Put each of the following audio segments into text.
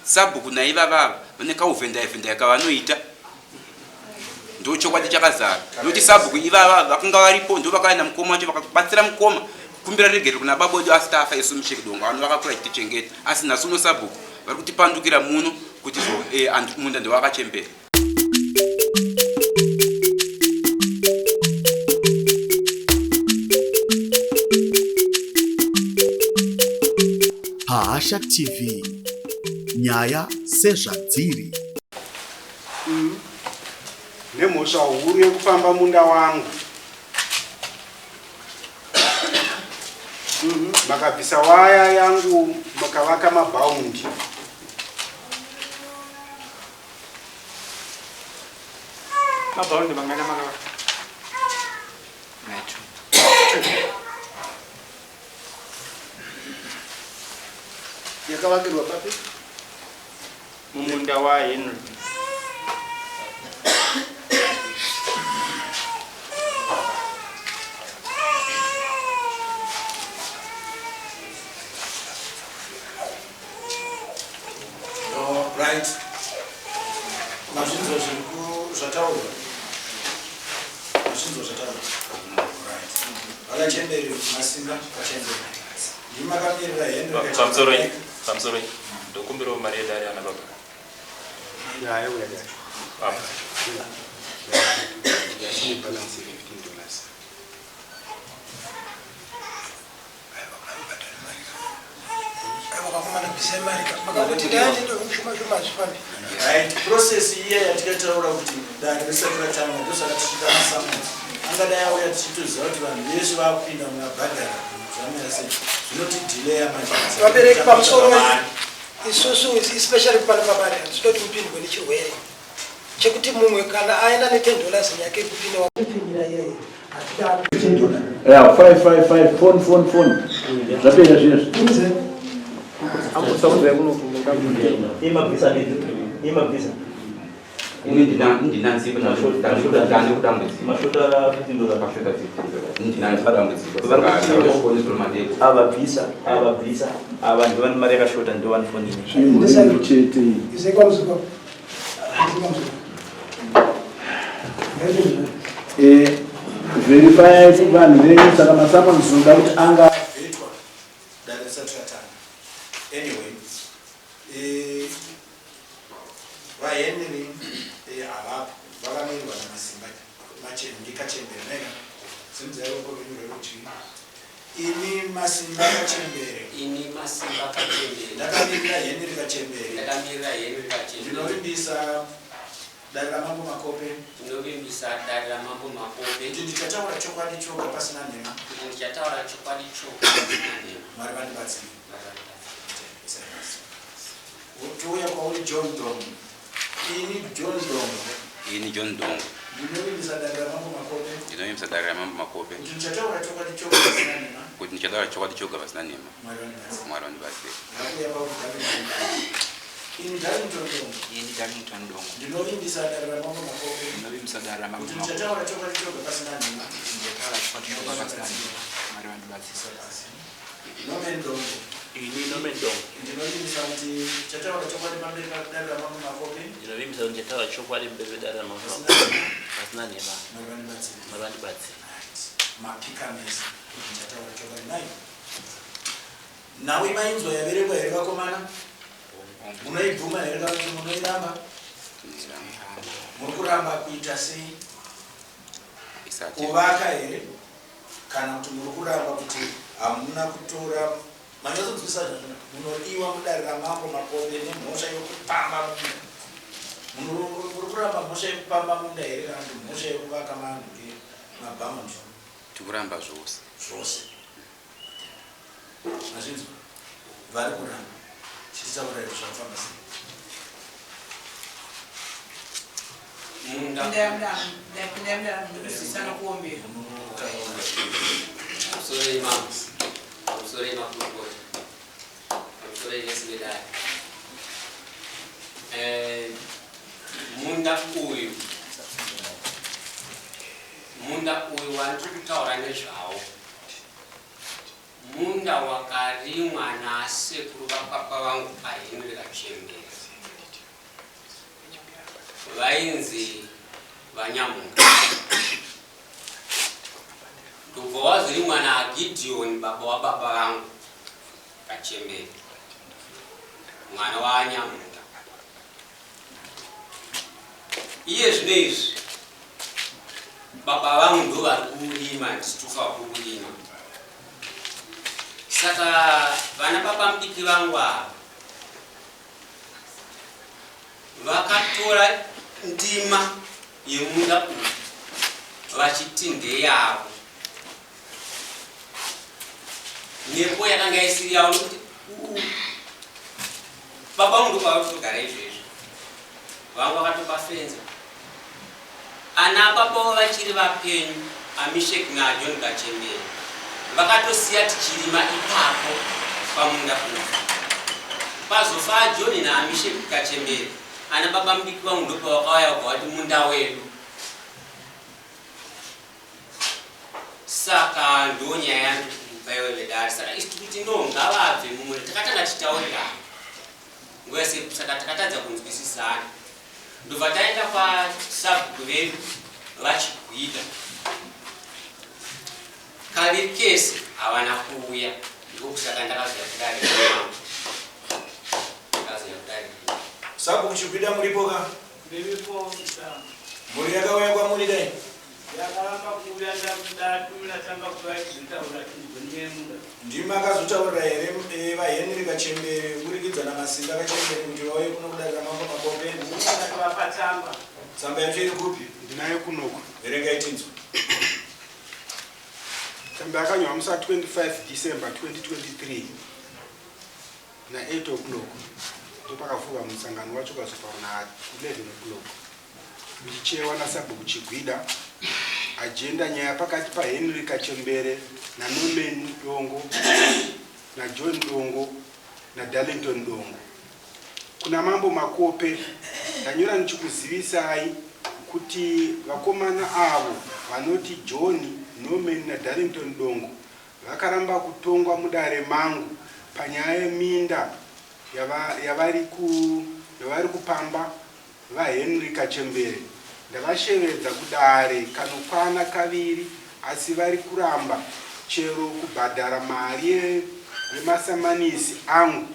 Nasabhuku naiva vava vaneka vhendai kavanoita ndo chokwadi chakazara nokuti Nasabhuku ivava vakanga varipo ndo vakaenda mukoma wacho vakabatsira mukoma kumbira regere kuna baba wedu asitafa isu muchekidongo vanhu vakakura chitichengeta asi nhasi uno Nasabhuku vari kutipandukira muno kuti Munda ndo vakachembera. Hasha TV nyaya sezvadziri. Nemhosva huru yekufamba munda wangu. Makabvisa waya yangu makavaka mabhaundi. Mabhaundi mangana makavaka? Nacho. Yakavakirwa papi? Munda wa Henry. Right. Mazvinzo zvataurwa. Right. Vakachemberi masimba kachemberi. Ndimakamirira Henry. Samsoro. Dokumbiro Maria Daria na baba. Ya, eu ia dar. Papa. Ya, tinha balance $15. Right, process here yatikataura kuti danho resakratanga ndosakatisvika masamusi angadai auya tichitoziva kuti vanhu vese vakupinda mumabhadhara zvamira sei zvinotidileya vabereki pamusoro isusu especially pano pabari tinoti kupindwe nechirwere chekuti mumwe kana aenda ne$10 nyake kupinda wakupindira yeye Yeah, 555 phone. Zapenda zvinezvi. Amusauza kunofunga Imabvisa. Ndinansipa Mashota $15. Ababvisa. Abantu vane mari yakashota ndo vanofonini. chete Verify vanhu venyu saka masamusi zoda kuti anga vetwa danho resakratanga. Anyway, vahenry havapo vakamirwa namasimba ndikachembera nega simudzairoko venyu rekuti ini masimba kachembere ndakamirira henry kachembere ndinovimbisa danho ramambo makope kuti ndichataura chokwadi choga pasina nhema mari vandibatsiri touya kwauri John Dongo. Ini John Dongo. Ndinovimbisa danho ramambo makope. Kuti ndichataura chokwadi choga pasina nhema. Mwari vandibatsiri. Ini Darlington Dongo. Ndinovimbisa danho ramambo makope. Kuti ndichataura chokwadi choga pasina nhema. Mwari vandibatsiri. Nomen Dongo. Ndinovimbisa kuti chataura chokwadi pamberi padanho ramambo makope. Pasina nhema. Mwari vandibatsiri. Mapikamesa chataura chokwadi nayo. Nawe mainzwa yaverekwa here vakomana? Munoibvuma here kana kuti munoiramba? Muri kuramba kuita sei? Kuvaka here kana kuti muri kuramba kuti hamuna kutora manyatsodzwisa zvazvino munodiwa mudare ramambo makope nemhosva yokupamba munda. Muri kuramba mhosva yekupamba munda here kana kuti mhosva yekuvaka vanhu mabhamundi? tikuramba zvose. Mazvinzwa vari kuramba chichitaura izvo zvakufamba sei? Munda uyu wandiri kutaura nezvawo munda wakarimwa nasekuru vapapa vangu pahenry kachembera vainzi vanyamuka ndobva waziri mwana aGideon baba wababa vangu Kachembere mwana waanyamuka iye zvino izvi baba vangu ndo vari kurima ndisitufa kurima saka vana baba mudiki vangu ava vakatora ndima yemunda uyu vachiti ndeyavo nepo yakanga isiri yavo nokuti baba vangu ndokwava kutogara izvezvo vangu vakatobafenza ana baba vachiri vapenyu aMesheki naJohn Kachembere vakatosiya tichirima ipapo pamunda uyu pazofa John naMesheki Kachembere ana baba mudiki vangu ndopavakauya vati munda wedu saka ndo nyaya yandivayovedari saka isi kuti ndo ngavabve mumunda takatanga titaurirana nguva yese saka takatadza kunzwisisana ndobva taenda kwasabhuku vedu vachigwida kaviri kese havana kuuya ndokusaka ndakazoya kudari Sabhuku Chigwida muripo ka? Muri yakauya kwamuri dai? yakaramba kuuya ndakudatu natanga kuvachitaura chizonyemunda ndima akazotaurira here vaHenry Kachembere kuburikidza naMasimba Kachembere kuti vauye kuno kudarira mambo makope ndakavapa tsamba tsamba yacho iri kupi? ndinayo kunoko verenga itinzwa tsamba yakanyorwa musi 25 December 2023 na8 o'clock ndopakavhurwa musangano wacho ukazopaura na 11 o'clock uchichewa naSabhuku Chigwida agenda nyaya pakati paHenry Kachembere naNorman Dongo naJohn Dongo naDarlington Dongo kuna mambo makope ndanyora nichikuzivisai kuti vakomana avo vanoti John, Norman naDarlington Dongo vakaramba kutongwa mudare mangu panyaya yeminda yavari kupamba vaHenry Kachembere ndavashevedza kudare kanokwana kaviri asi vari kuramba chero kubhadhara mari yemasamanisi angu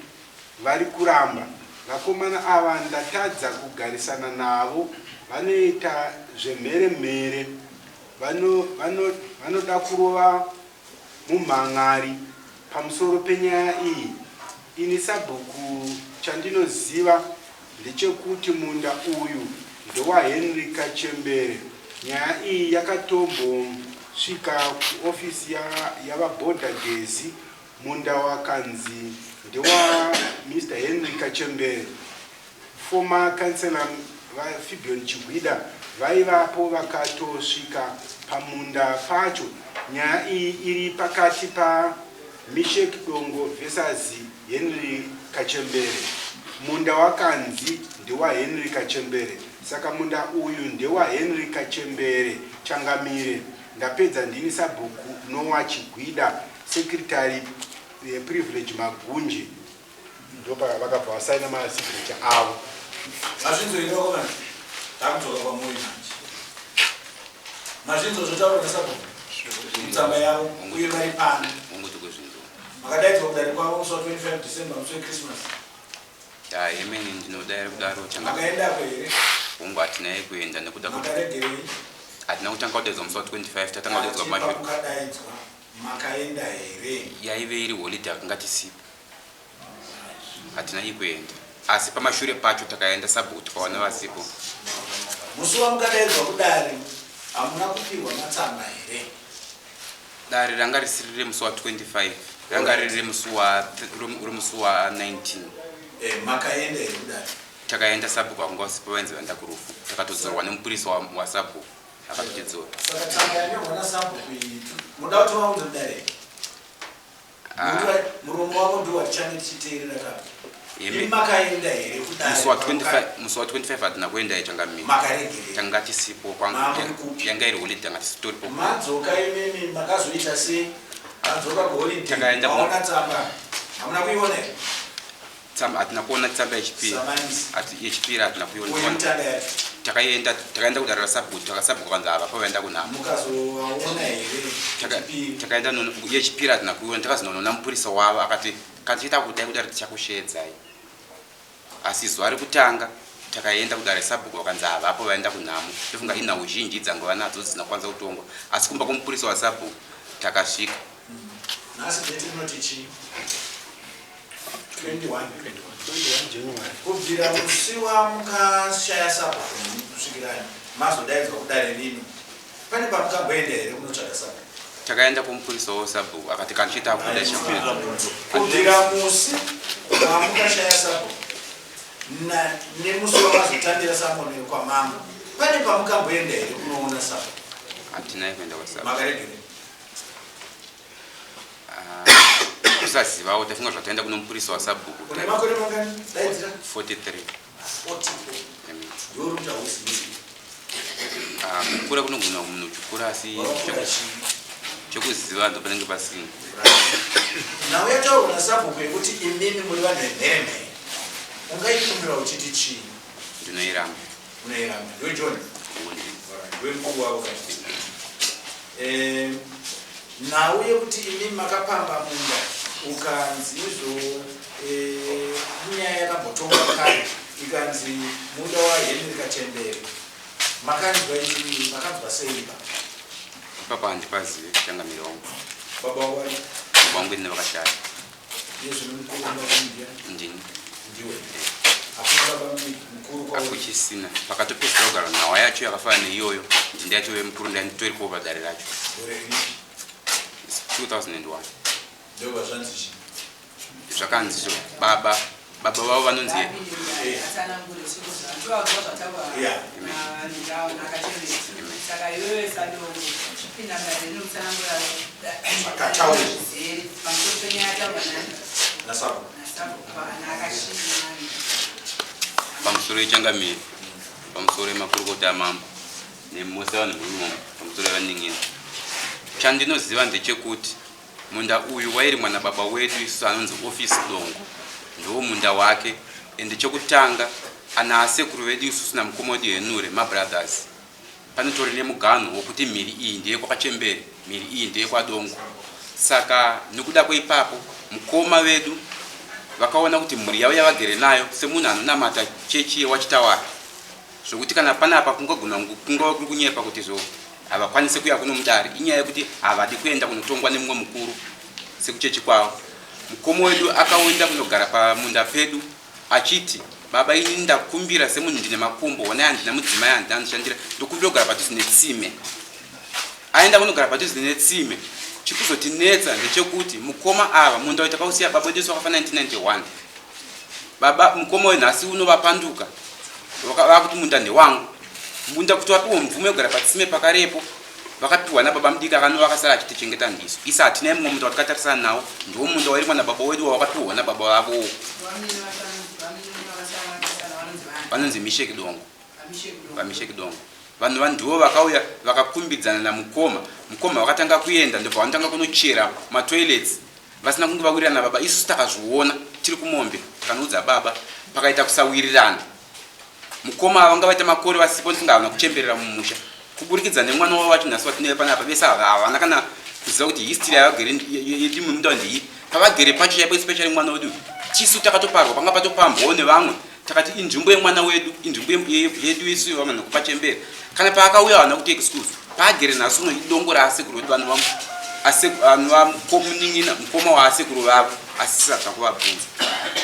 vari kuramba vakomana ava ndatadza kugarisana navo vanoita zvemheremhere vanoda kurova mumhan'ari pamusoro penyaya iyi ini Sabhuku chandinoziva ndechekuti munda uyu ndowaHenry Kachembere nyaya iyi yakatombosvika kuofisi yavaBorder Gezi munda wakanzi ndewa Mr. Henry Kachembere former councillor vaFibion Chigwida vaivapo vakatosvika pamunda pacho nyaya iyi iri pakati paMesheki Dongo versus Henry Kachembere munda wakanzi ndewaHenry Kachembere saka munda uyu ndewaHenry Kachembere changamire ndapedza ndini Sabhuku Noah Chigwida secretary privilege Magunje ndopa vakabva vasaina masignature avo mazvinzoiroko manje takutoka kwamuri manje mazvinzozotaura naSabhuku mutsamba yavo uye vari pano makadaidzwa kudari kwavo musi wa 25 December musi weChristmas yemene ndinodai kudaro makaendako here hongu hatinaye kuenda nekuda makaregerei hatina kutanga kudaidzwa musi wa 25 tatanga kudaidzwa mashure mukadaidzwa makaenda here yaive iri holiday akanga tisipo hatinai kuenda asi pamashure pacho takaenda Sabhuku tikawana vasipo musi wamukadaidzwa kudari hamuna kupihwa matsamba here dare ranga risiri remusi wa 25 ranga riri musi wa 19 makaenda here kudari takaenda Sabhuku akanga wasipo vainzi vaenda kurufu takatodzorwa nemupurisa waSabhuku akatotidzora saka tsamba yanyorwa naSabhuku iyi muda kuti maunze kudari muromo wako ndiwo watichane tichiteerera kapa makaenda here kudari musi wa 25 hatina kuenda changamiri tanga tisipo yanga iri holiday tanga tisitoripo madzoka imemi makazoita sei madzoka kuholiday maona tsamba hamuna kuiona here tsamba atina kuona tsamba yechipiri ati yechipiri atina kuiona takaenda kudarira sabhuku takasabhuka kwanza ava pavaenda kunamo takaenda yechipiri atina kuiona takazinonona mupurisa wavo akati katiita kudai kudari tichakushedzai asi zuva rekutanga takaenda kudarira sabhuku vakanzi ava apo vaenda kunamo tofunga inhau zhinji dzangova nadzo dzisina kwanza kutongwa asi kumba kwomupurisa wasabhuku takasvika kubvira musi wamukashaya sabhuku kusvikirani mazodaidzwa kudare lino pane pamukamboenda here kunotsvaga sabhuku takaenda kumupurisa wasabhuku akati kandichiita kuda chapera kubvira musi wamukashaya sabhuku nemusi wamazotambira samonero kwamambo pane pamukamboenda here kunoona sabhuku hatinai kuenda kwasabhuku makaregere kusazivawo tafunga zvataenda kuno mupurisa wasabhuku une makore mangani daidzira 43 ndoruta usizi kukura kunogona munhu uchikura asi chekuziva ndo panenge pasina nawe yataurwa nasabhuku yekuti imimi muri vanhu vemheremhere ungaikumbira uchiti chii ndinoiramba unoiramba ndiwe john ndiwe mukuru wavo nhau yekuti imimi makapamba munda ukanzi izvo inyaya yakambotongwa kare ikanzi munda wahenrika tembere makanzwa seiba papa handipazive kutangamira wangu baba wai wangu ine vakashaya ndini ndiwe mukuru akuchisina pakatopesera kugara nhawa yacho yakafana neiyoyo ndindatove mukuru ndanditori kuva dare racho 2001 ndova zvanzichi zvakanzizvo baba vavo vanonzi pamusoro yechangamiri pamusoro yemakurukota amambo nemose vanhu murumo pamusoro yavaning'ina chandinoziva ndechekuti munda uyu wairi mwana baba wedu isusu anonzi ofisi dongo ndo munda wake ende chekutanga ana asekuru vedu isusu namukoma wedu henure mabrothers panotori nemugano wokuti mhiri iyi ndiye kwakachembere mhiri iyi ndiye kwadongo saka nekuda kweipapo mukoma vedu vakaona kuti mhuri yavo yavagere nayo semunhu anonamata chechi yewachitawara zvokuti kana panapa kungagona kuri kunyepa kuti zvo havakwanise kuya kuno mudare inyaya yekuti havadi kuenda kunotongwa nemumwe mukuru sekuchechi kwavo mukoma wedu akaenda kunogara pamunda pedu achiti baba ini ndakumbira semunhu ndine makumbo ona handina mudzimai handina andishandira ndokumbira kugara padhuze netsime aenda kunogara padhuze netsime chikuzotinetsa ndechekuti mukoma ava munda wetakausiya baba wedu wakafana 1991 baba mukoma wenhasi unovapanduka vakuti munda ndewangu munda kuti wapiwa mvumo yekugara patsime pakarepo vakapiwa nababa mudiki akanova akasara achitichengeta ndiso isa hatina mumwe munda watakatarisana nawo ndiwo munda wairi mwana baba wedu wawakapiwa nababa vavowo vanonzi misheki dongo vamisheki dongo vanhu vandivo vakauya vakakumbidzana namukoma mukoma vakatanga kuenda ndobva vanotanga kunochera matoilets vasina kunge vawirirana baba isusu takazviona tiri kumombe takanoudza baba pakaita kusawirirana mukoma vanga vaita makore vasipo ndisingavana kuchemberera mumusha kuburikidza nemwana wavo vacho nhasi vatineve panapa vese havana kana kuziva kuti history yavagere yedu mumunda ndii pavagere pacho chaipo especially mwana wedu tisu takatoparwa panga patopambwawo nevamwe takati inzvimbo yemwana wedu inzvimbo yedu isu vamana kupachembera kana paakauya vana kuti excuse paagere nhasi uno idongo raasekuru vedu vanhu vamunin'ina mukoma waasekuru vavo asisaka kuvabvunza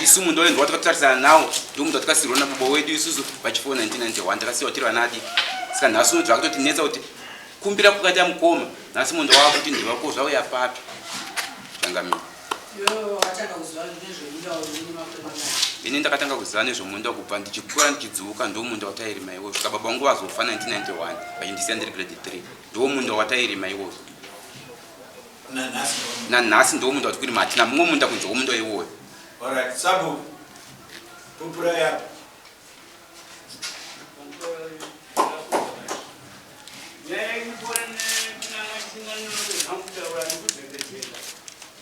isu munda wendu watakatotarisana nawo ndo munda watakasirwa nababa wedu isusu pachifuwo 1991 takasiyiwa tiri vanadi saka nhasi uno zvakatotinetsa kuti kumbira kukaita mukoma nhasi munda wavo kuti ndivako zvauya papi changamira ini ndakatanga kuziva nezvomunda kubva ndichikura ndichidzuka ndo munda watairima iwozvo saka baba vangu vazofa 1991 vachindisiya ndiri grade 3 ndo munda watairima iwozvo nanhasi ndo munda watikurima hatina mumwe munda kunze kwomunda iwoyo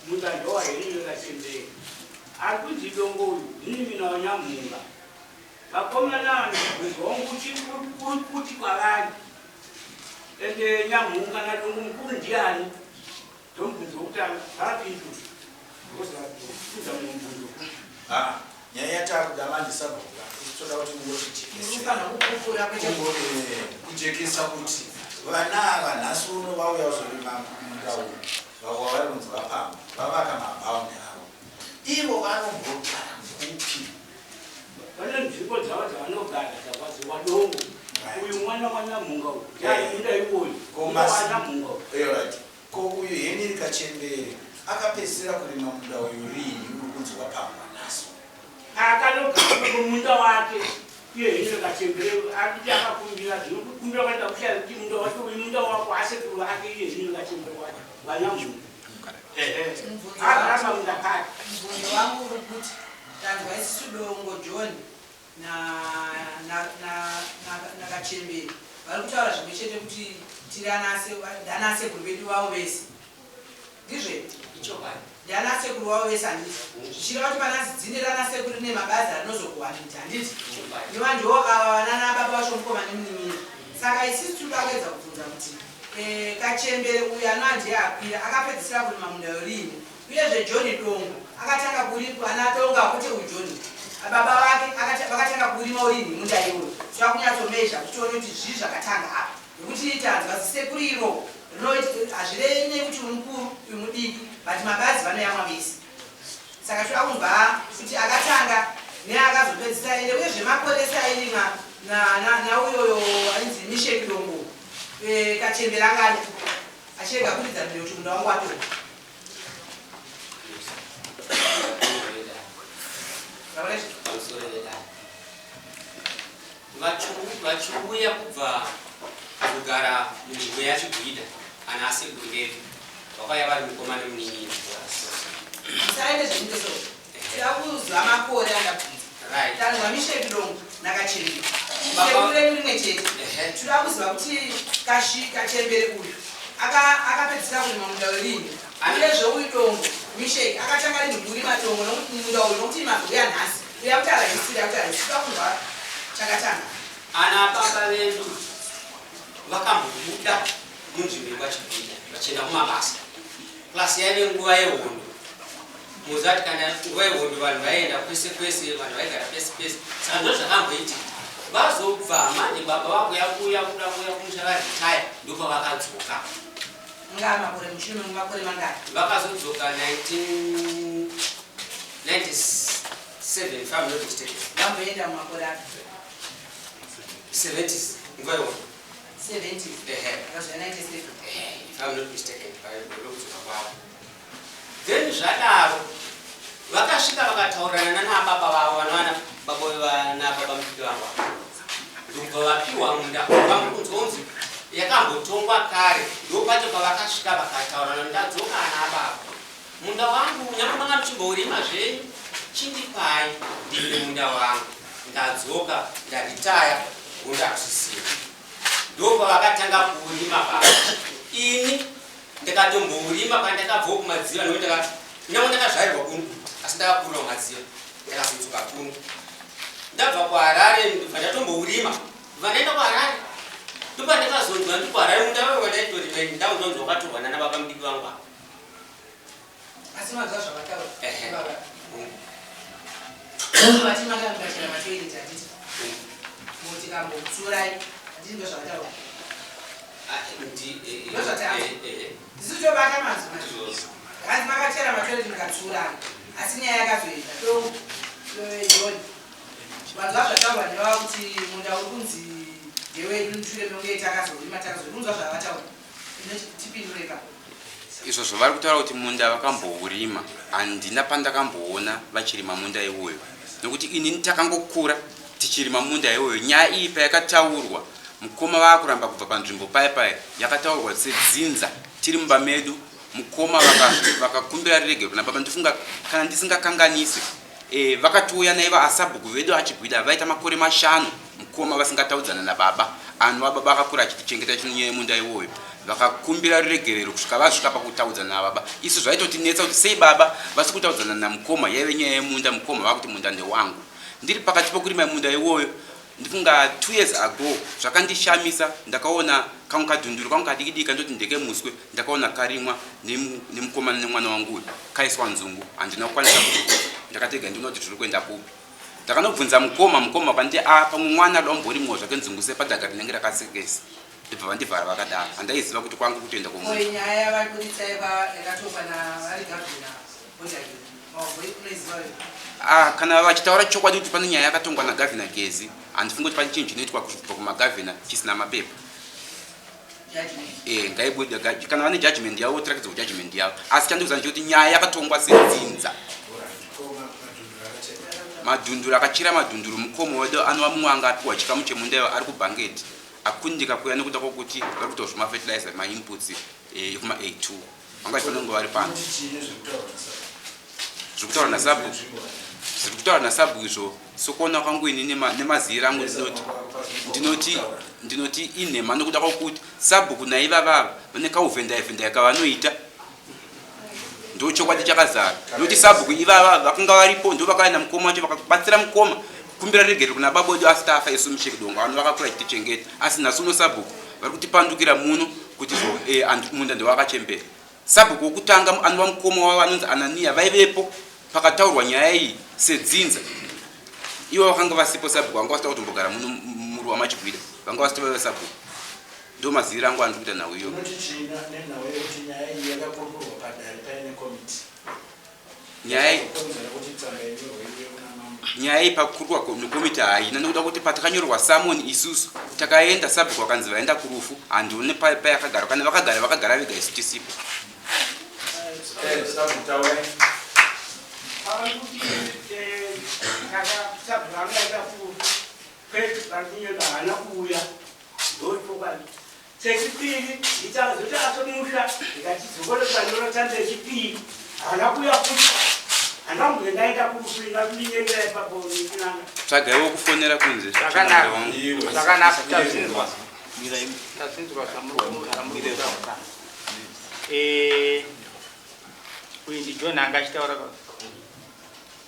munda ndowahenrika tembere ari kunzi dongo uyu nini vakomana kuti kwavari ende nyamunga nadongo mukuru ndiani ndomubvunzo wekutanga varapindu ozakuza mubvunzo nyaya yatakuda manje sabhuka toda kuti kujekesa kuti vana ava nhasi uno vauya kuzorima munda uyu vava vari kunzi vapamba vavaka mabhauni avo ivo vanombogara kupi vane nzvimbo dzavo dzavanogara dzakwaziwa dongo uyu mwana wanyamunga uyu yainda iwoyu wanyamunga uyu ko uyu heniri kachembere akapedzisira kurima munda uyu rini uri kunzi wapamba nhasi akanogara mumunda wake iye heniri kachembere akuti akakumbira zvinokumbira kuenda kushaya kuti munda wake uyu munda wako asekuru vake iye heniri kachembere wake wanyamunga akaramba munda kake mvunzo wangu uri kuti tanzwa isusu dongo John nakachembere vari kutaura zvimwe chete kuti ndanasekuru vedu vavo vese ndizve ndanasekuru vavo vese handiti zvichireva kuti pana zidzine ranasekuru rine mabasa rinozokuwanita handiti iva ndiwo ava vanana baba vacho mukoma nemunin'ina saka isisi tiri kuedza kubvunza kuti kachembere uyu anovandiye akwira akapedzisira kurima munda yorimi uyezve John dongo akatanga kuripo ana dongo akuti uyu John baba vake vakatanga kurima urimi munda iwoyo twakunyatsomezha kuti tione kuti zvii zvakatanga apa nekuti tanzwa zisekuru iro hazvirei nekuti uri mukuru uyu mudiki but mabhazi vanoyamwa vese saka toda kunzwa kuti akatanga neakazopedzisa ende uyezve makoresa airima nauyoyo ainzi misheki dongo kachembera angani achirega kuridza mbere kuti munda wangu watora vachiuya kubva kugara munzvimbo yachigwida ana asekuru vedu vakauya vari mukoma nemunin'ina saende zvindeso takuzwa makore andabvunza tanzwa misheki dongo nakachembere sekuru redu rimwe chete toda kuziva kuti kachembere uyu akapedzisira kurima munda werimi uyezve uyu dongo misheki akatanga rinhu kurima dongo nokuti munda uyu nokuti mabhuya nhasi uya kuti arahisiri akuti arahisiri toda kunzwa chakatanga ana baba vedu vakambobuda munzvimbo yekwachigwida vachienda kumabasa klasi yaive nguva yehondo muzati kana nguva yehondo vanhu vaienda kwese kwese vanhu vaigara pese pese saka ndo zvakamboitika vazobva manje baba vakuya kuda kuya kumushavaritaya ndokwa vakadzoka nga makore mushure memakore mangani vakazodzoka 1997 if I'm not mistaken vamboenda mumakore api 70s nguva yehondo 70s akazva 97 if I'm not mistaken lokudzoka kwavo then zvadaro vakasvika vakataurana nanababa vavo vanovana baba mudiki vavo ndobva vapiwa munda vamukunzonzi yakambotongwa kare ndopacho pavakasvika vakataurana ndadzoka ana baba munda wangu nyama manga muchimbourima zvenyu chindipai ndine munda wangu ndadzoka ndaditaya undakusisiya ndopa vakatanga kuurima baba ini ndikatombourima pandakabvawo kumadziva nokuti nyama ndakazvarirwa kuno asi ndakakurira kumadziva ndakazodzoka kuno ndabva kuharare ndobva ndatombourima bva ndaenda kuharare ndopa ndakazonzwa ndi kuharare munda wewe ndaitorima ndaunzonzi wakatorwa nana baba mudiki vangu apa asi mazuva zvavataura vatimakaangachira matoireti hatiti muti kambotsurai hatiti ndo zvavataura ndozvataura ndisitobata mazima hanzi makachera matoireti mukatsurai asi nyaya yakazoenda John vanhu vazvataurwa nevava kuti munda uri kunzi ndewedu mushure meunge takazorima unzwa zvavataura tipindureka izvozvo vari kutaura kuti munda vakambourima handina pandakamboona vachirima munda iwoyo nokuti inini takangokura tichirima munda iwoyo nyaya iyi payakataurwa mukoma vakuramba kubva panzvimbo paipai yakataurwa sedzinza tiri mumba medu mukoma vakakumbira rirege kuna baba ndifunga kana ndisingakanganisi vakatouya naiva asabhuku vedu achigwida vaita makore 5 mukoma vasingataudzana nababa anhu wababa akakura achitichengeta chinonyaya munda iwoyo vakakumbira ruregerero kusvika vasvika pakutaudzana nababa isu zvaitotinetsa kuti sei baba vasi kutaudzana namukoma yaive nyaya yemunda mukoma vakuti munda ndewangu ndiri pakati pokurima munda iwoyo ndifunga 2 years ago zvakandishamisa ndakaona kamwe kadhunduru kangu kadikidika ndoti ndeke muswe ndakaona karimwa nemukomana nemwana wangu kaiswa nzungu handina kukwanisa kuti ndakatega ndinoti tiri kuenda kupi ndakanobvunza mukoma akanditi pamwe mwana domborimwo zvake nzungu sepadhaga rinenge rakasekesa ndibva vandivhara vakadaro handaiziva kuti kwangu kutoenda nyaya yavaburitsa yakatongwa navari gavhina kana vachitaura chokwadi kuti pane nyaya yakatongwa nagavhina Gezi handifungi kuti pane chinhu chinoitwa kubva kumagavhina chisina mapepa ngaibude kana vane judgment yavo tirakidza kujudgment yavo asi chandikuza ndechekuti nyaya yakatongwa sedzinza madhunduru akachira madhunduru mukoma wedu anova mumwe anga apiwa chikamu chemunda iwo ari kubhangeti akundika kuya nekuda kwokuti vari kutozva mafertilizer mainputs ekuma A2 vanga ifanira kunge vari pano zviri kutaura nasabhuku izvo sokuona kwangu ini nemaziviro angu ndinoti inhema nokuda kwokuti sabhuku naivavava vane kauvhendai kavanoita ndo chokwadi chakazara nokuti sabhuku ivava vakanga varipo ndo vakaenda mukoma wacho vakabatsira mukoma kumbira regere kuna baba wedu asati afa isu muchekidongo vanhu vakakura chitichengeta asi nhasi uno sabhuku vari kutipandukira muno kuti munda ndewakachembera sabhuku wokutanga anova mukoma wavo anonzi Anania vaivepo pakataurwa nyaya iyi sedzinza ivo vakanga vasipo sabhuku vanga vasita kutombogara muno muri wamachigwida vanga vasita vaive sabhuku ndo maziviro angu andiri kuita nhau iyo nyaya iyi pakurwa nekomiti haina nokuda kuti patakanyorwa samoni isusu takaenda sabhuku vakanzi vaenda kurufu handione payakagara kana vakagara vega isu tisipo chechipiri ndichazoti atomusha ndikachizokolokanorotanza echipiri hana kuya futi handambuye ndaenda kurupinda kulinyendera ipapo nikunanga tsvagaiwo kufonera kunze zvakanaka tazinzwa uyu ndi John anga achitaura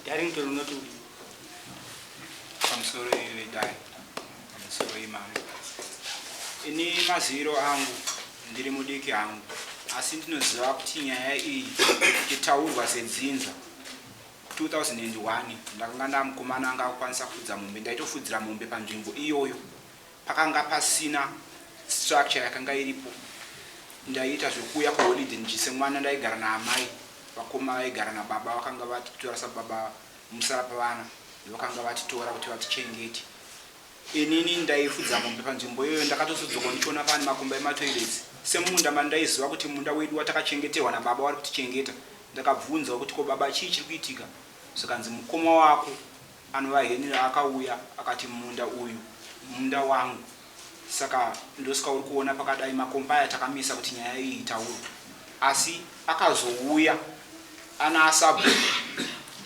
Darrington unoti pamusoro wedai pamusoro imama ini maziviro angu ndiri mudiki hangu asi ndinoziva kuti nyaya iyi ichitaurwa sedzinza 2001 ndakanga ndamukomana anga akukwanisa kufudza mombe ndaitofudzira mombe panzvimbo iyoyo pakanga pasina structure yakanga iripo ndaiita zvokuuya kuholiday ndichise mwana ndaigara naamai vakoma vaigara nababa vakanga vatitora sababa musara pavana vakanga vatitora kuti vatichengete inini ndaifudza mombe panzvimbo iyoyo ndakatozodzoka ndichiona pane makomba ematoilets semunda mandaiziva kuti munda wedu watakachengeterwa nababa vari kutichengeta ndakabvunza kuti ko baba chii chiri kuitika zvikanzi mukoma wako anovahenera akauya akati munda uyu munda wangu saka ndosika uri kuona pakadai makomba aya takamisa kuti nyaya iyi itaurwa asi akazouya ana asabhuku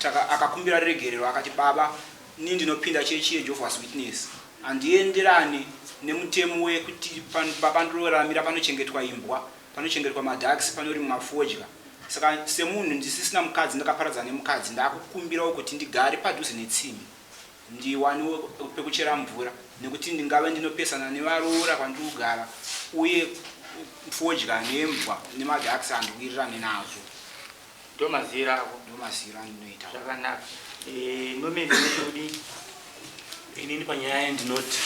akakumbira regerero akati baba ini ndinopinda chechi yeJehovah's Witness handienderani nemutemo wekuti papandororamira panochengetwa imbwa panochengetwa madhags panori mafodya saka semunhu ndisisina mukadzi ndakaparadza nemukadzi ndakukumbirawo kuti ndigare padhuze netsime ndiwanewo pekuchera mvura nekuti ndingave ndinopesana nevaroora kwandikugara uye fodya nembwa nemadhags handikuwirirane nazvo ndo maziviro ako ndomaziviro andinoita zvakanaka nomene nechodi inini panyaya yandinoti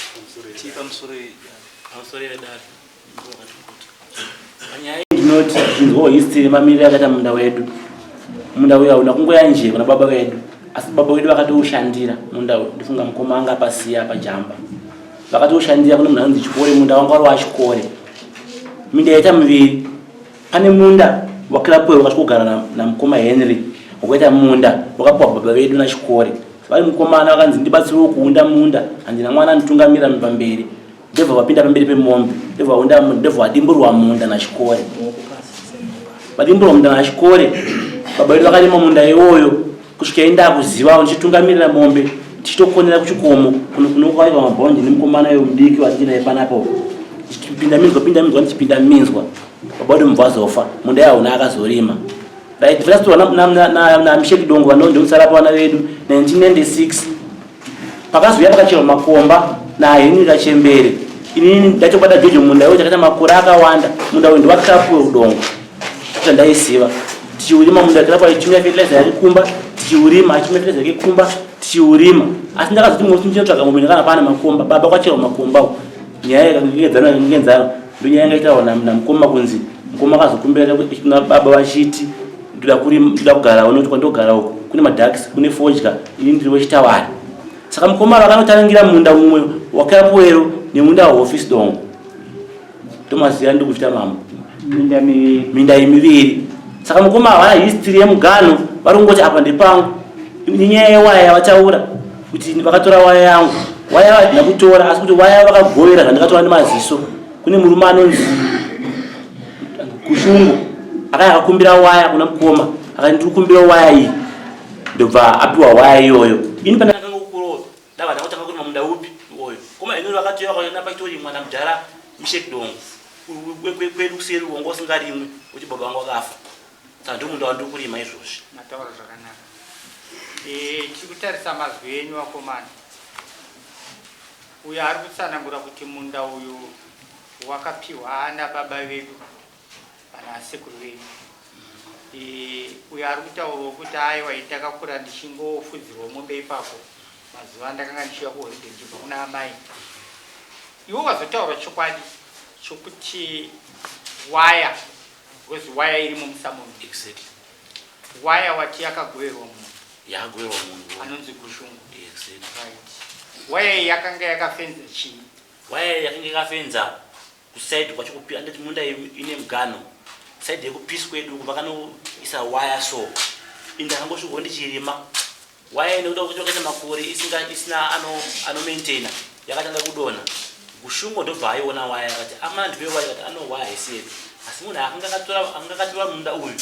pamusoro yedare panyaya ndinoti zvinzwawo history mamiriro akaita munda wedu munda uyu hauna kungoya nje kuna baba vedu asi baba vedu vakatoushandira munda uyu ndifunga mukoma anga pasiya pajamba vakatoushandira kune munhu anonzi Chikore munda wanga wari wachikore minda yaita miviri pane munda wakilapwero wakati kugara namukoma Henry wakaita munda wakapiwa baba vedu naChikore vari mukomana vakanzi ndibatsirewo kuunda munda handina mwana anotungamira pamberi ndebva vapinda pamberi pemombe ndebva vadimburwa munda naChikore vadimburwa munda naChikore baba vedu vakarima munda iwoyo kusvika enda kuziva ndichitungamirira mombe tichitokonera kuchikomo kunokaiwa mabhonje nemukomana iwo mudiki watinaye panapo pinda minzwa ndichipinda minzwa baba vedu mubva azofa munda yauna akazorima right first na misheki dongo vanondo usara pa vana vedu 1996 pakazuya pakachera makomba naye kachembere inini ndachobata jojo munda uyu chakaita makore akawanda munda uyu ndowakatapuwe udongo ndaisiva tichiurima munda kirapa ichimira fertilizer yakikumba tichiurima achimira fertilizer yakikumba tichiurima asi ndakazoti mwe ndinotsvaga mumwe kana pana makomba baba kwachera makomba nyaya yakangenzana ndonyaya yangaitawa namukoma kunzi mukoma akazokumbira kuna baba vachiti ndoda kugara unoti kwandogara uko kune madhakisi kune fodya ini ndiri wechitawari saka mukoma vakanotarangira munda umwe wakapuwero nemunda waoffice dongo tomaziya ndikuchita mama minda miviri saka mukoma havana history yemugano varongoti apa ndepangu nenyaya yewaya yavataura kuti vakatora waya yangu waya vadina kutora asi kuti waya vakagoyera zvandakatora nemaziso kune murume anonzi kushungu akaya akakumbira waya kuna mukoma akati ndiri kukumbira waya iyi ndobva apiwa waya iyoyo ini pandakanga kukurowa ndava ndakutanga kuti mamunda upi oyo koma inori vakatoya vakaona paitori mwana mudhara mishekidongo kwedu kuseri uongo usingarimwe kuti baba vangu vakafa saka ndomunda wandiri kurima izvozvi mataura zvakanaka tikutarisa mazwi enyu vakomana uyo ari kutsanangura kuti munda uyu wakapiwa nababa vedu kana sekuru vedu uyo ari kutaurawo kuti aiwa itakakura ndichingofudzirwa mombe ipapo mazuva ndakanga ndichiya kuhoride ndibva kuna amai iwo wazotaura chokwadi chokuti waya because waya irimo musamoni exactly waya wati yakagoverwa munhu yakagoverwa munhu anonzi kushungu exactly right waya iyi yakanga yakafenza chii waya yakanga yakafenza kusaidi kwachokupira ndati munda ine mugano saidi yekupisi kwedu vakanoisa waya so indakangosvika ndichirima waya ine kuda kuti wakaita makore isina ano maintainer yakatanga kudona kushungo ndobva aiona waya akati amana ndipe waya akati ano waya isiyedu asi munhu angakatora munda uyu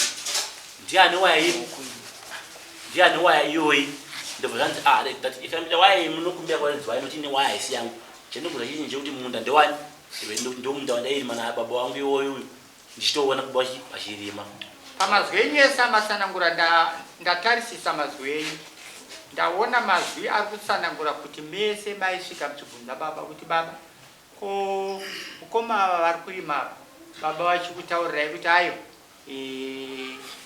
ndiane waya iyi ndiane waya iyoyi ndobva zvanzi ikamita waya iyi munokumbira kwaenziwa inoti ine waya isi yangu chandinogona chii nje munda ndewani ndo munda wandairima nababa wangu iwoyo uyu ndichitoona kuba achirima pamazwi enyu ese amasanangura ndatarisisa mazwi enyu ndaona mazwi ari kutsanangura kuti mese maisvika muchibvunza baba kuti baba ko mukoma ava vari kurima apa baba vachikutaurirai kuti ayo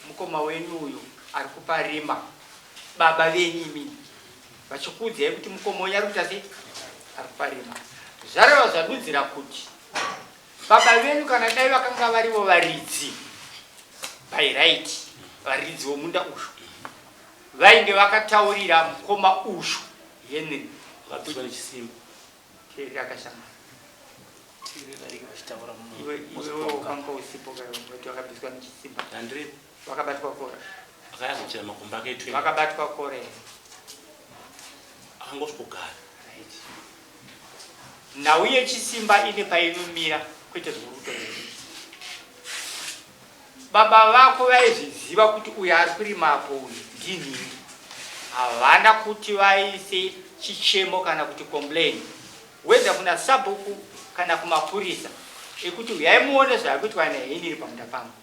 mukoma wenyu uyu ari kuparima baba venyu imini vachikuudzai kuti mukoma wenyu ari kuita sei ari kuparima zvareva zvadudzira kuti baba venyu kana dai vakanga varivo varidzi by right varidzi vomunda ushu vainge vakataurira mukoma ushu henry vakabviswa nechisimba teri akashama iwe wakanga usipo kuti wakabviswa nechisimba andiri vakabatwa kora akayazochera makomba ake 20 vakabatwa kora akangosvogara nhau yechisimba ine painomira kwete zvekutorera baba vako vaizviziva kuti uyu ari kurimapo uyu ndinini havana kuti vaise chichemo kana kuti complain whether kuna sabhuku kana kumapurisa ekuti uyai muone zvakuti wana heniri pamunda pangu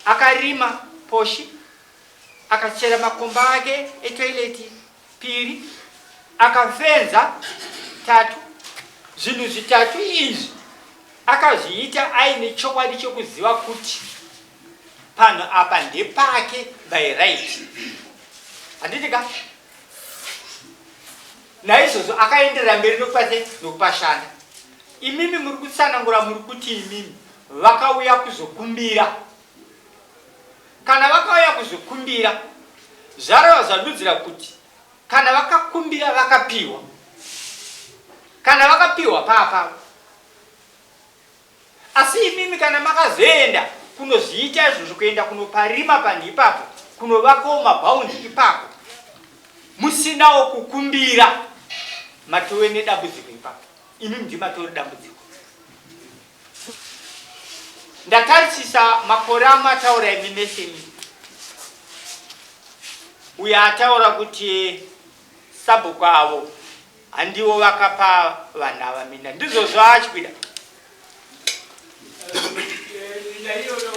akarima poshi akachera makomba ake etoileti piri akafenza 3 zvinhu zvitatu izvi akazviita aine chokwadi chokuziva kuti panhu apa ndepake by right handitika naizvozvo akaenderera mberi nokupashanda imimi muri kutsanangura muri kuti imimi vakauya kuzokumbira kana vakauya kuzokumbira zvareva zvadudzira kuti kana vakakumbira vakapiwa kana vakapiwa paapavo asi imimi kana makazoenda kunozviita izvozvo kuenda kunoparima panhu ipapo kunovakawo mabhaundi ipapo musinawo kukumbira matove nedambudziko ipapo imimi ndimatore dambudziko ndatarisisa makore amataura imimesemi uyo ataura kuti sabhuku avo handivo vakapa vanhu ava mina ndizvozvo achikwida iyoyo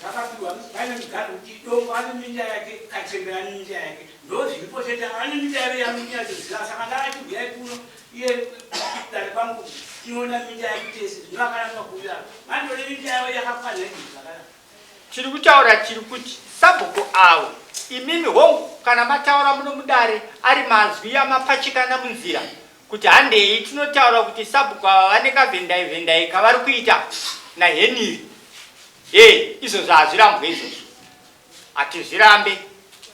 vakapiwa vane mugaro kuti dongo ane minda yake kachembera minda yake ndozviripo chete ane minda yave yaminyazoziva saka ndaachibhuya kuno iye dare pangu inoona minda yake tese zvino akananga kuira mandore minda yavo yakafanira zvakadaro. Chiri kutaura chiri kuti sabhuku awo imimi hongu kana mataura muno mudare ari mazwi amapachikana munzira kuti handei tinotaura kuti sabhuku ava vane kavhendai kavari kuita naheniri. Izvozvo hazvirambwe izvozvo hatizvirambe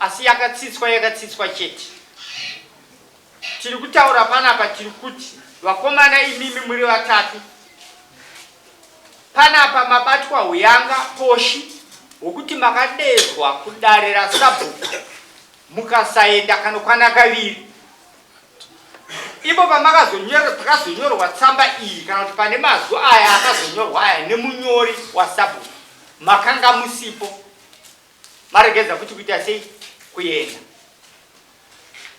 asi yakatsitswa chete. Tiri kutaura panapa tiri kuti vakomana imimi muri vatatu panapa mabatwa huyanga poshi wokuti makadedzwa kudare rasabhuku mukasaenda kanokwana kaviri. Ipo pakazonyorwa tsamba iyi kana kuti pane mazwi aya akazonyorwa aya nemunyori wasabhuku makanga musipo maregedza kuti kuita sei kuenda.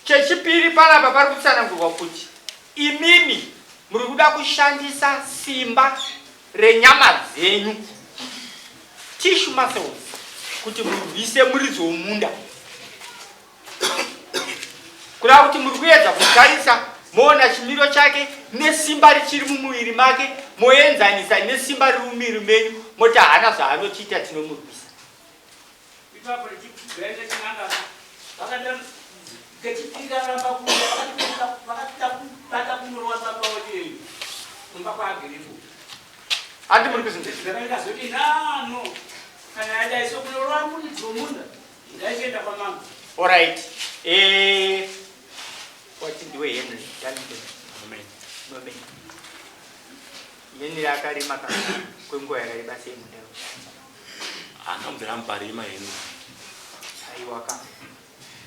Chechipiri panapa pari kutsanangurwa kuti imimi muri kuda kushandisa simba renyama dzenyu tissue muscles kuti murwise muridzi womunda kuda kuti muri kuedza kutarisa moona chimiro chake nesimba richiri mumuviri make moenzanisa nesimba riri mumuviri menyu moti hana zvaanochiita tinomurwisa. Ipapo chibhende chinanga vakada kechipingaramba vakapita kunorowa baba woti kumba kwaagiripo handi muri kuzinzira ndakazoti nano kana yadaiso kunorowa muridzi womunda ndaichienda kwamama. Alright. What do we Henry? Amen. Henry akarima kwenguva yakareba sei mundau? Anambira mparima henyu. Aiwa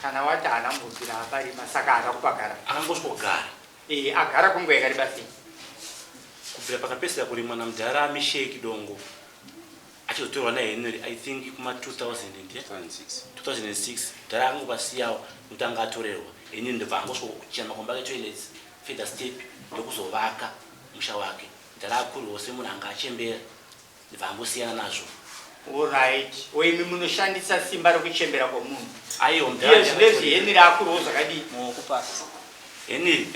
kana wati anambira aparima saka akakupagara. Akangosvogara. Agara kwenguva yakareba sei? Kubvira pakapedzisira kurimwa namudhara amisheki dongo. Achizotorwa naHenry I think kuma 2006 dhara angopasiyawo kuti anga atorerwa. Ini ndibva angosvikuchena makomba ake toilets further step ndokuzovaka musha wake. Dhara akuru wose munhu anga achembera ndibva angosiyana nazvo. Alright. Weimi munoshandisa simba rekuchembera kwomunhu. Aiwa zvinezvi Henry akuruwo zvakadii? Mukupasa. Henry?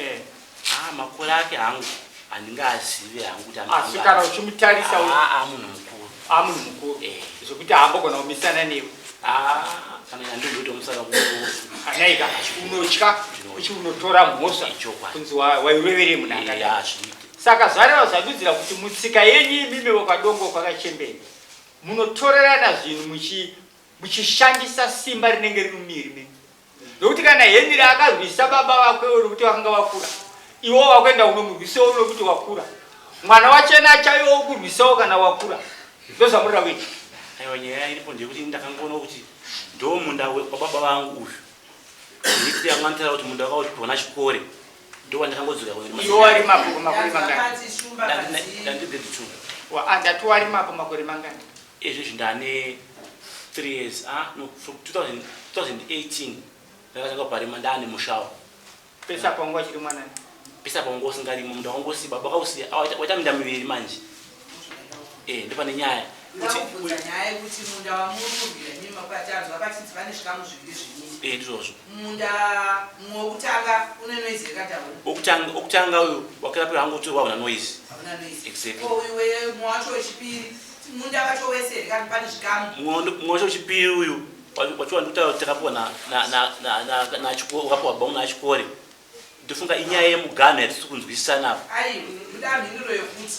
Makore ake hangu handingazive hangu kuti asi kana uchimutarisa munhu mukuru. Munhu mukuru. Zvokuti haambogona kumisana newe. Kana ndandotomusana kurufu. Anaika unotya uchi unotora mhosva kunzi wairevere munhu akadai. Saka zvareva zvadudzira kuti mutsika yenyu imimi wakadongo kwakachembera munotorerana zvinhu muchishandisa simba rinenge riri mumiri menyu. Nokuti kana Henry akarwisa baba vakwe nokuti vakanga vakura iwo wakuenda unomurwisawo nokuti wakura mwana wachena chaiwo kurwisawo kana wakura ndozvamurira kuita. Aiwa nyaya iripo ndekuti ndakangoona kuti ndo munda wababa vangu uyu ndikuti amwanitara kuti munda wakauti pona chikore ndo wandakangodzoka iwo wari mapo makore mangani? Ndati wari mapo makore mangani? Izvezvi ndane 3 years no from 2018 ndakatanga parima ndane mushawo. Pesa pangu achiri mwanani? Pesa pangu usingarimo munda wangu si baba kausiya waita minda miviri manje. Ndopane nyaya ndakubvunza nyaya yekuti munda wamurikumbira nyima kwatanzwa pachinzi pane zvikamu zviviri zvimini. Ndizvozvo. Munda wokutanga une noise yakataura. Okutanga uyu wakarapira hangu kuti wahuna noise. Hauna noise. Exactly. Uyu mwacho wechipiri munda wacho wese kana pane zvikamu. Mwacho wechipiri uyu wachiwa ndikutaura kuti takapiwa na chikore ukapiwa bhamu nachikore. Ndofunga inyaya yemugano yatisi kunzwisisana apo. Ndoda mhinduro yokuti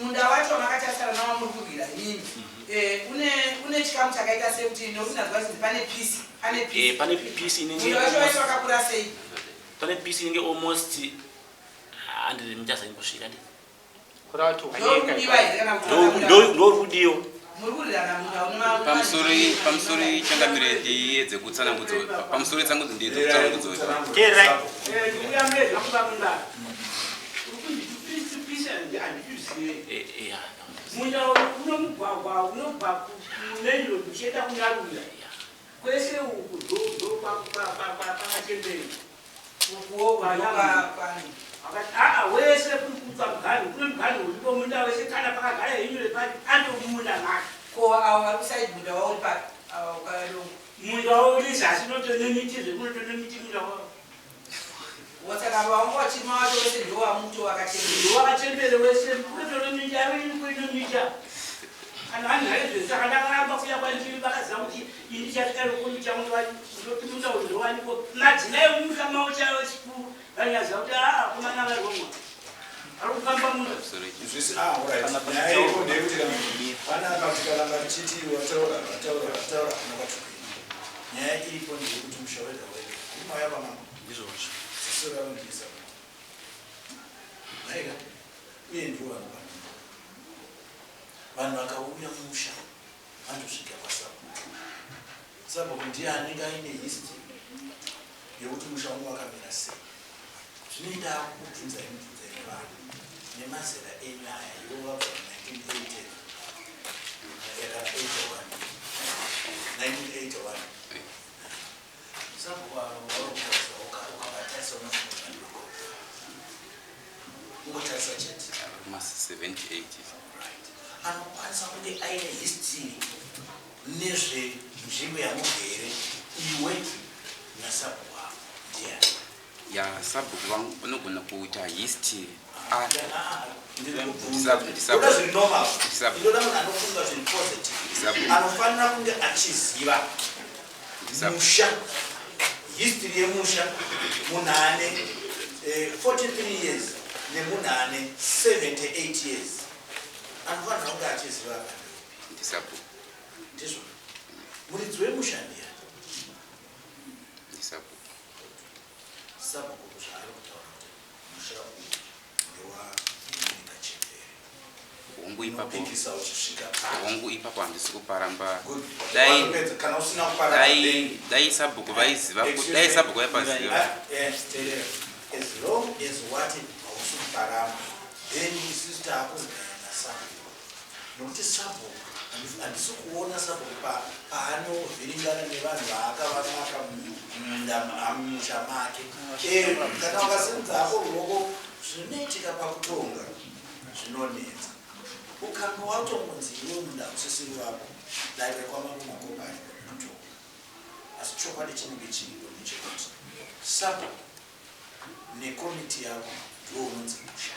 munda wacho makatarisana nawo muri kurwira nyinyi. Une chikamu chakaita sekuti nokuti nazwa kuti pane piece. Pane piece inenge munda wacho wese wakakura sei? Pane piece inenge almost 100 meters ingosvika ndi. Kura kuti waika. Ndo kudiwa. Pamusori changamire ndiedze kutsanangudza pamusori tsangudzo ndiedze kutsanangudza Kera munda unomugwagwa unobva kumenyo uchienda kunaruvira kwese uku ndo pakachembera wese kuri kubva mugani kune mugani uripo munda wese kana pakagara henyure pati andomunda maki ko ava kuside munda wauri pa ukadongo munda wauri zasi notonemiti zvekunotonemiti munda wavo wasaka vangu vachima wacho wese ndowamuto wakatembere wese kutonomita yaveini kuinomita kana anhaizve saka ndakaramba kuya kwandiri vakaziva kuti ini chatikarokonicha ndoti munda uyu ndowaniko madzina emumusha mavo chaivo chikuru vanyaziva kuti kumana varomwa ari kufamba munda nyaya iripo ndeyekuti mushaurira wedu imaya vamama ndizvozvo sisoravandisa aiga uye ndiwo vanhu vakauya musha vandosvika pasabhuku ndiye anenge aine history yekuti musha wangu wakamira sei zvinoita kubvunzai mubvunzai nevanhu nemazera enyaya yovabva 1981 sabhuku ukabataisa ungotarisa chete mas 78 anokwanisa kunge aine history nezvenzvimbo yamugere iwe nasabhuku wavo ndiani ya sabhuku vangu vanogona kuita history anofanira kunge achiziva musha history yemusha munhu ane 43 years nemunhu ane 78 years anofanira kunge achiziva ndizvo muridzi wemusha ndiani sabhuku zvaari kutaura kuti musha uyu hongu ipapo handisi kuparamba dai sabhuku vaiziva dai sabhuku vaipaziva as long as wati hausi kuparamba then isusu taakuzigaya nasabhuku nokuti sabhuku handisi kuona sabhuku paanovhiringana nevanhu vaakavamaka mumusha make kana wakasimudza ako ruoko zvinoitika pakutonga zvinonetsa ukanga watongonzi iwe munhu ausisiri wako daive kwamakumakopani kutonga asi chokwadi chinenge chiripo nechekuti sabhuku nekomiti yako ndiwo unonzi musha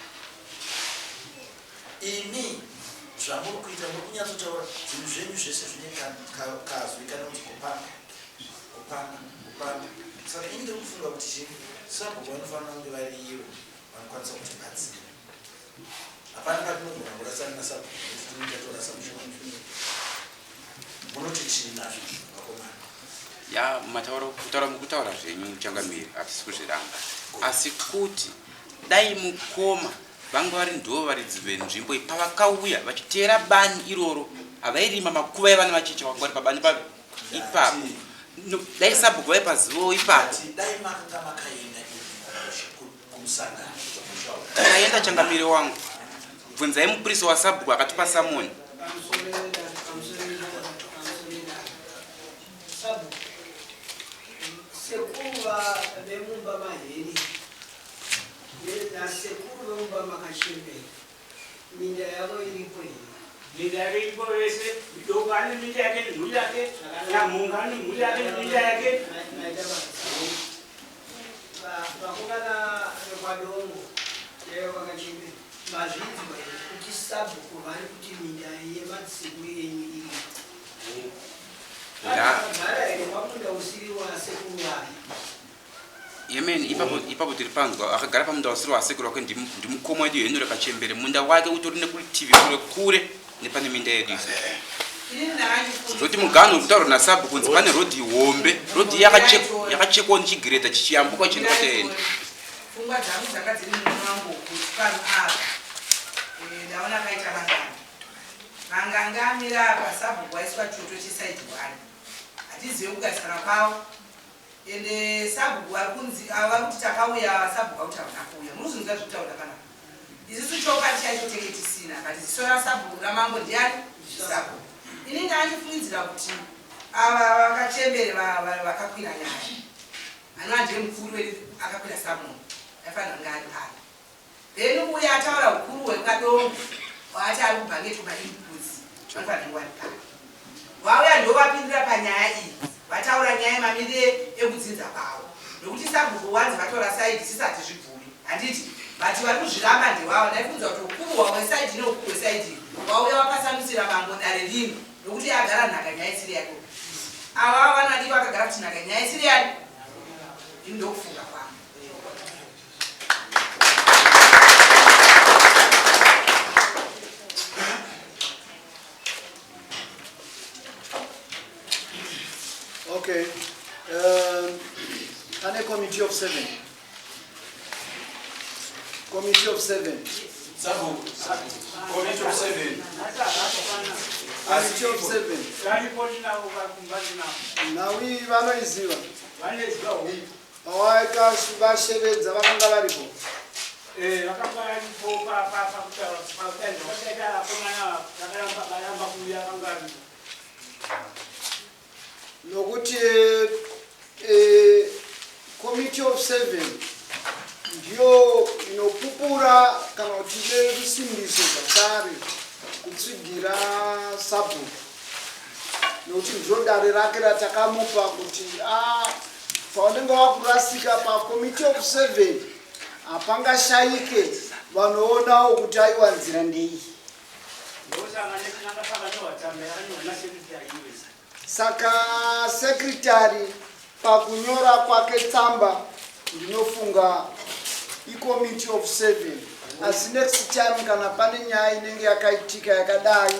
imi zvamuri kuita muri kunyatsotaura zvinhu zvenyu zvese zvine kazwi kana kuti kupanda saka ini ndiri kufunga kuti chii sabhuku vanofanira kunge vari ivo vanokwanisa kuti batsira hapana patinogona kurasana nasabhuku kuti tinenge torasa mushamanifino munoti chii nazvo vakomana ya mukutaura zvenyu changamiri hatisi kuzviranga asi kuti dai mukoma vanga vari ndo varidzi venzvimbo pavakauya vachiteera bani iroro havairima makuva evana vachicha vanga vari pabani pavo ipapo dai sabhuku vaipazivawo ipapo dai makanga makaenda kumusangano takaenda changamiri wangu bvunzai mupurisi wasabhuku akatipa samoni sekuva vemumba maheri nasekuru vemumba makashembera minda yavo iripo here minda yake iripo vese midoko ane minda yake nemhuri yake namhunga ane mhuri yake neminda yake vakungana vekwadongo yaivo vakachembera mazvidzwa kuti sabhuku vari kuti minda yemadzikuru yenyu iripo agara here pamunda usiri wasekuru wayo yemeni ipapo tiri panzwa akagara pamunda usiri wasekuru wake ndimukoma wedu henyu rakachembere munda wake utori nekuritivi kure nepane minda yedu isi zoti mugano kutaura nasabhuku kunzi pane rodhi hombe rodhi yakachekwa nechigireta chichiyambuka chienda kwataenda pfungwa dzangu dzanga dziri munango kuti pano apa ndaona kaita manganga amira apa sabhuku aiswa choto chesaidi 1 hatizive kugarisana kwavo ende sabhuku vari kuti takauya sabhuku akuti havana kuuya munozvinzwa zvekutaura panapa isusu chokati chaicho tenge tisina but ziso rasabhuku ramango ndiani sabhuku ini ndandifungidzira kuti ava vakachembere vakakwira nyaya anova ndiye mukuru wedu akakwira samoni aifanira kunge ari pano then uya ataura ukuru hwekadongo waati ari kubhangeti kumainputs anofanira kunge ari pano vauya ndovapindira panyaya iyi vataura nyaya yemamirire ekudzinza kwavo nokuti sabhuku wanzi vatora saidi zvisati zvibvuri handiti vati vari kuzviramba ndewavo ndaifunza kuti ukuru hwavo wesaidi neukuru wesaidi vauya wakasamusira mambo dare rino nokuti agara nhaka nyaya isiri yako ava vanadi vakagara kuti nhaka nyaya isiri yako ini ndokufunga kwangu. Okay. And a committee of 7. Committee of 7. Committee of 7. Committee of 7. Now we vanoiziva. Vawaika vashevedza vakanga varipo. Nokuti committee of 7 ndiyo inopupura kana kuti nerusimbiso zvakare kutsigira sabhuku nokuti ndiro dare rake ratakamupa kuti paunenge wakurasika pacommittee of 7 hapangashayike vanoonawo kuti aiwa nzira ndei. Saka sekretari pakunyora kwake tsamba ndinofunga committee of 7 asi next time kana pane nyaya inenge yakaitika yakadai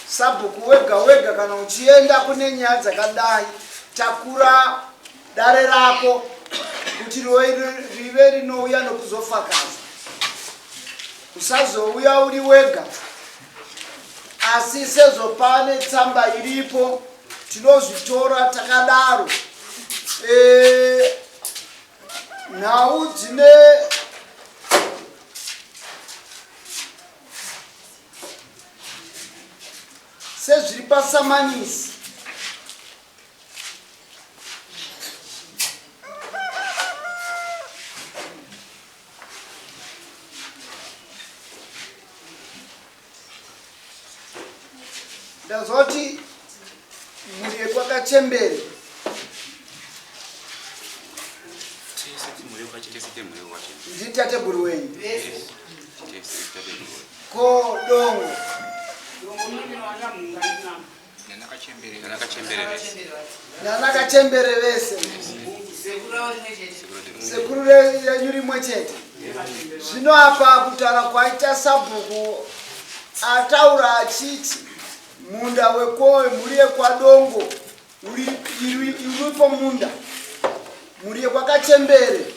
sabhuku wega wega kana uchienda kune nyaya dzakadai takura dare rako kuti rive rinouya nokuzofakaza usazouya uri wega asi sezvo pane tsamba iripo tinozvitora takadaro nhau dzine sezviri pasamanisi ndazoti muri kwakachembere nditatebhuri wenyu ko dongo nanakachembere vese sekuru renyu rimwe chete. Zvino apa kutaura kwaita sabhuku ataura achiti munda wekowe muri yekwadongo uripo munda muri yekwakachembere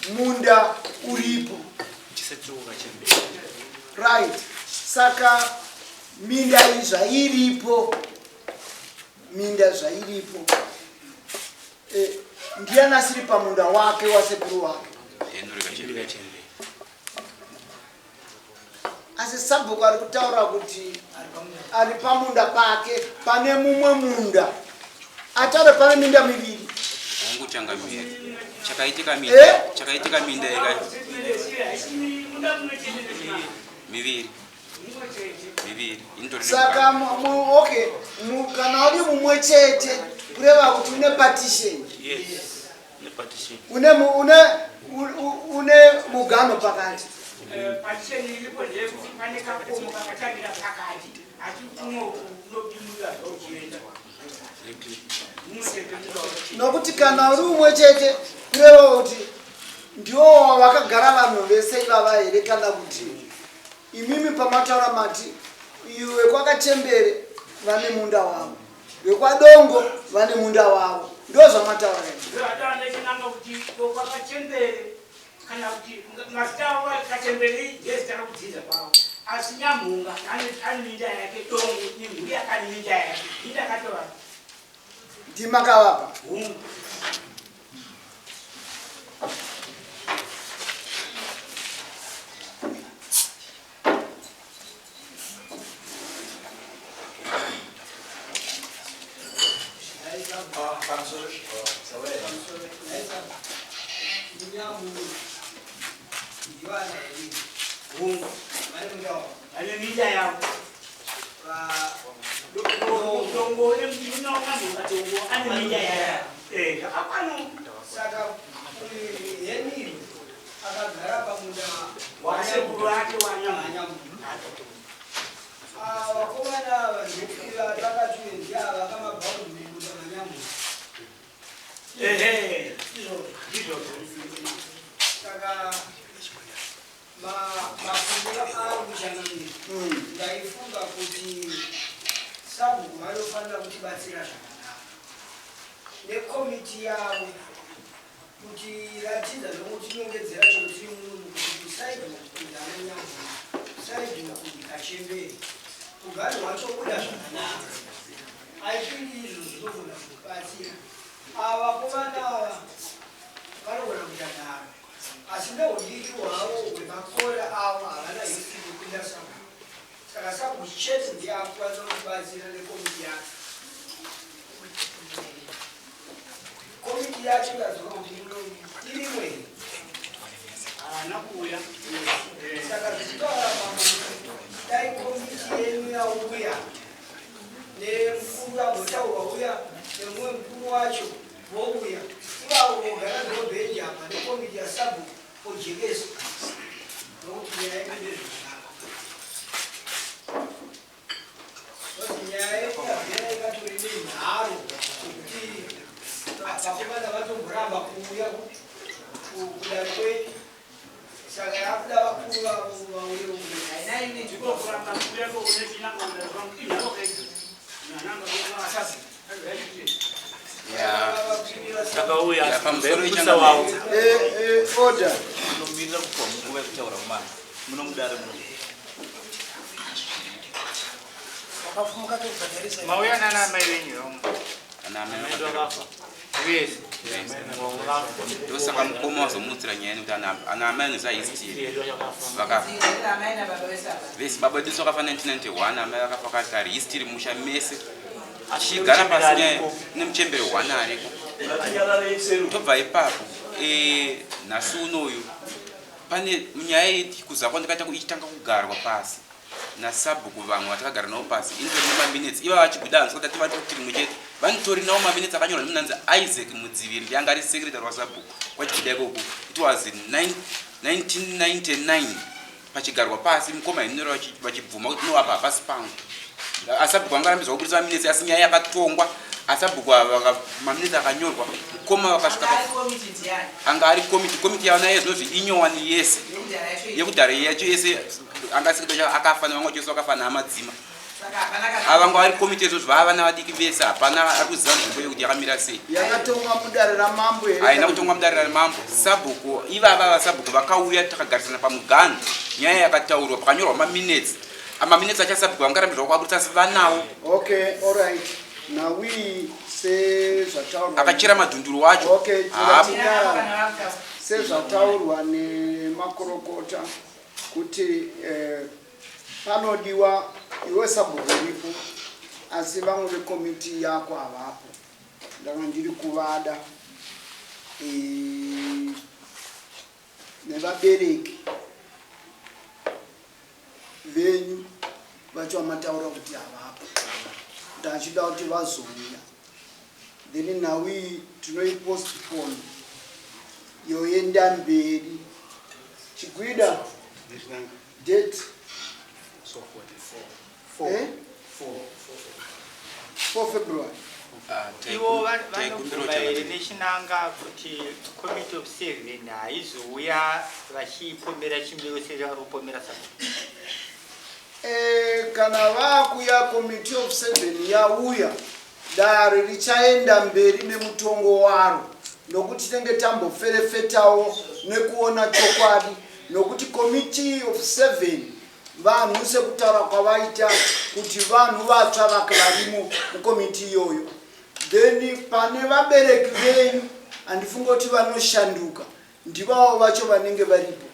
munda uripo right. Saka minda izvairipo ndiani asiri pamunda wake wasekuru wake asi sabhuku ari kutaura kuti ari pamunda pake pane mumwe munda ataure pane minda miviri chakaitika minda miviri saka okay kana uri mumwe chete kureva kuti une partition une mugano pakati nokuti kana uri umwe chete kureva kuti ndiwo vakagara vanhu vese ivava here kana kuti imimi pamataura mati iwe kwakachembere vane munda wavo wekwadongo vane munda wavo ndo zvamataura kana kuti masitawa kachembere yezitara kudziza kwavo asi nyamhunga ane minda yake dongo nemhuri yakane minda yake indakatova ndimakavapa ane minda yavo tongo nemjina wakandoka tongo ane minda yaya zvakakwana saka yenini akagara pamunda wasekuru ake wanyamu vakomana vazvikira takatuendia vakamabva kumunda manyamu saka mafungiro akuchangamira ndaifunga kuti sabhuku vanofanira kutibatsira zvakanaka nekomiti yavo kuti ratidza nokutinongedzera chiro tiri munhu kuti kusaidwa kupinda nenyamu kusaidwa kubika chemberi ugari hwachobuda zvakanaka aipindi izvo zvinogona kubatsira ava komana ava vanogona kutadaro asi ndoudiki hwavo hwemakora avo havana history kupinda sabhuku saka sabhuku chete ndiye akukwanisa kutibatsira nekomiti yake komiti yacho yazoa kuti irimwe haana kuuya saka zvichitaura mambo dai komiti yenu yauya nemukuru ambotaurwa uya nemumwe mukuru wacho vouya ivavo vogara dhorobheni apa nekomiti yasabhuku ojekesa nokuti nyaya yekude zvakanaka kuti nyaya yekuyabhera ikatori nenharo kuti vakomana vatomboramba kuuya kudari kwenyu saka yakuda vakuru vavo vauye ainaine ndikokuramba kuuya Takauya pambekusa wao. Order. Unomirira kupa nguva yekutaura kumana. Munomudare muno. Wakafumuka kubhadharisa. Mauya nana mai venyu. Ana mai Ndo akafa. Yes. ndosaka mukoma wazomutsira nyaya yekuti ana amai anezahistiri vakafa vese baba vedu vakafa 1991 amai vakafa kakare histiri musha mese achigara pasi nyaya nemuchembere 1 ariko tobva ipapo nhasi unoyu pane nyaya yekuza kwandikaita ichitanga kugarwa pasi nasabhuku vamwe vatakagara navo pasi inzori nemaminitsi iva vachiguda hanzi kuti tivati kuti rimwe chete vanitori navo maminitsi akanyorwa nemunanzi Isaac Mudziviri ndianga ari secretary wasabhuku kwachiguda ikoko it was 1999 pachigarwa pasi mukoma inoro vachibvuma kuti novapa hapasi pangu asabhuku anga arambidzwa kubudisa maminitsi asi nyaya yakatongwa asabhuku maminitsi akanyorwa mukoma vakasvika anga ari komiti yavana yezvinozvi inyowani yese yekudhara yacho yese angasikita akafa nevamwe chose vakafa naamadzima avanga vari komiti yezo zvavana vadiki vese hapana ari kuziva nzvimbo yekuti yakamira sei yakatongwa mudare ramambo here haina kutongwa mudare ramambo sabhuku ivava vasabhuku vakauya takagarisana pamugano nyaya yakataurwa pakanyorwa maminitsi amaminitsi achasabhuku vangarambirwa kuabudisa asi vanawo okay alright nawi sezvataurwa akachera madhunduru wacho okay sezvataurwa nemakorokota kuti panodiwa iwe sabhuku ripo asi vamwe vekomiti yako havapo ndanga ndiri kuvada nevabereki venyu vacho vamataura kuti havapo kuti achida kuti vazouya then nawi tinoipostpone yoenda mberi chigwida date 4 February ivo vanobvuma here nechinanga kuti committee of 7 haizouya vachipomera chimbiro sevari kupomera sabhuku kana vakuya committee of 7 yauya dare richaenda mberi nemutongo waro nokuti tinenge tamboferefetawo nekuona chokwadi nokuti committee of 7 vanhu sekutaura kwavaita kuti vanhu vatsva vake varimo mukomiti iyoyo then pane vabereki venyu handifunga kuti vanoshanduka ndivavo vacho vanenge varipo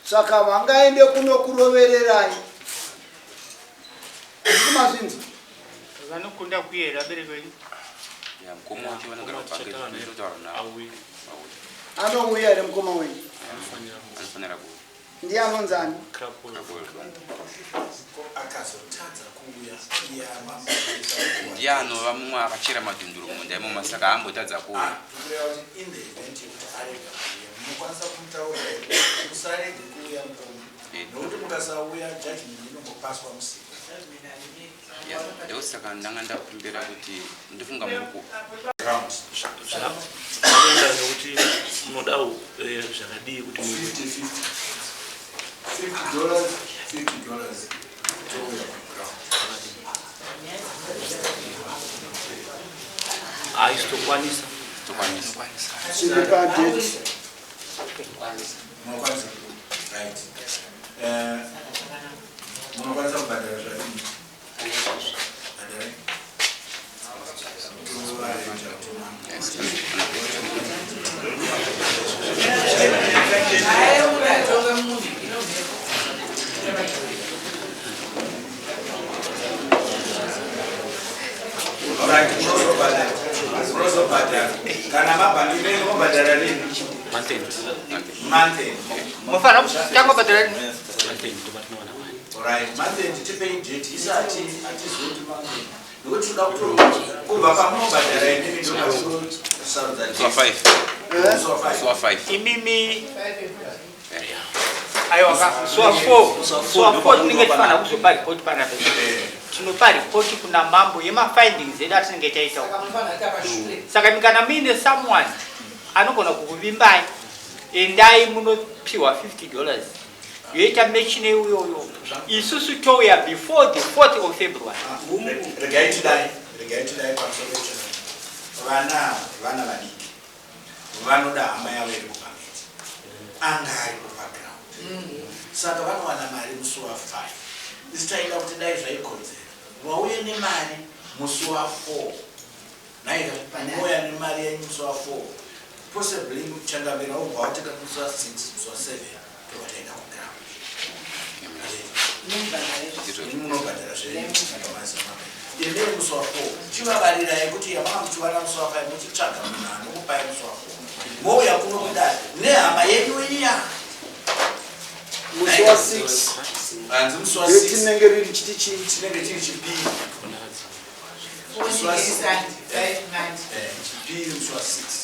saka vangaende kunokurovererai ndikumazvinzi vanokunda kuyera vabereki venyu mukoma wacho vanogara anouya here mukoma wenyu anofanira kuuya ndiye anonzani akazotadza kuuya ndiano vamwe akachera madhunduru munda imo masaka ambotadza kuuya in the event yekuti arega kuuya munokwanisa kumutaurira musarege kuuya mukombe nokuti mukasauya judgment inongopaswa musika ndosaka ndanga ndakumbira kuti ndifunga muruko zvakaenda nekuti munodawo zvakadii kuti $50 haisitokwanisa munokwanisa kubhadhara zvadini kana mabhandire mobhadhara rini monthend mufana kutanga badala rini right monthend tipei date isati atizoti monthend nokuti toda kubva pamunobhadhara inini Suwa 5. imimi aiwa suwa 4 tinenge tifana kuzopa ripoti panapa tinopa ripoti kuna mambo yemafindings edu atinenge taitawo saka kana muine someone anogona kukuvimbai endai munopiwa $50 yoita match neuyoyo isusu touya before the 4th of February. regai tidai pamusoro vana vadiki vanoda hama yavo iri kupameti anga ari kubackground saka vanowana mari musi wa 5 isi taida kuti dai zvaikodzera vauye nemari musi wa 4 naizvouya nemari yenyu musi wa 4 possibly muchangamira ubva wateka musi wa 6 musi wa 7 tovataenda kuground munobhadhara endei musi wa 4 chivavarirai kuti yamanga muchivana musi wa 5 muchitsvaga munhu anokupai musi wa 4 mouya kuno kudai nehama yenyu iya musi wa 6 hanzi musi wa tinenge riri chiti chii tinenge tiri chipiri chipiri musi wa 6